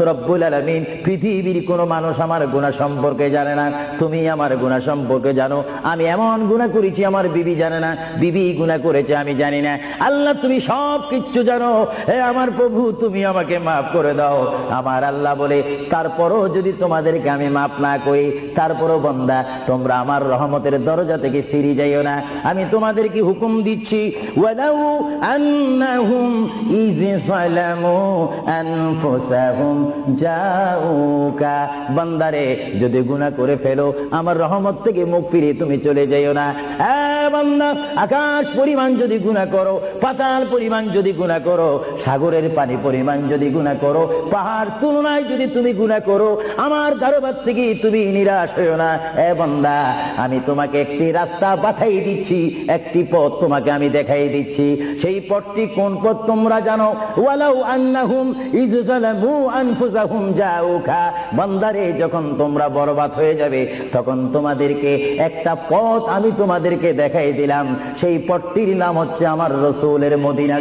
রব্বুল আলামিন পৃথিবীর কোনো মানুষ আমার গুনাহ সম্পর্কে জানে না, তুমি আমার গুনাহ সম্পর্কে জানো। আমি এমন গুনাহ করেছি আমার বিবি জানে না, বিবি গুনাহ করেছে আমি জানি না। আল্লাহ তুমি সব কিচ্ছু জানো, হে আমার প্রভু তুমি আমাকে মাফ করে দাও। আমার আল্লাহ বলে তারপরও যদি তোমাদেরকে আমি মাফ না করি, তারপরও বান্দা তোমরা আমার রহমতের দরজা থেকে ফিরে যাইও না। আমি তোমাদেরকে হুকুম দিচ্ছি, ওয়ালাউ আন্নাহুম ইয যালামু আনফুসাহুম জাউকা, বান্দারে যদি গুনাহ করে ফেলো আমার রহমত থেকে মুখ ফিরিয়ে তুমি চলে যাইও না। বান্দা আকাশ পরিমাণ যদি গুনাহ করো, পাতাল পরিমাণ যদি গুনাহ করো, সাগরের পানি পরিমাণ যদি গুনাহ করো, পাহাড় তুলনায় যদি তুমি গুনাহ করো, আমার দরবার থেকে তুমি নিরাশ হইও না। বান্দা আমি তোমাকে একটি রাস্তা পাঠাই দিচ্ছি, একটি পথ তোমাকে আমি দেখাই দিচ্ছি। সেই পথটি কোন পথ তোমরা জানো? ওয়ালাউ আন্নাহুম ইয যালামু আনফুসাহুম জাউকা, বান্দারে যখন তোমরা বরবাদ হয়ে যাবে তখন তোমাদেরকে একটা পথ আমি তোমাদেরকে দেখাই দিলাম, সেই পথটির নাম হচ্ছে আমার রাসূলের মদিনা।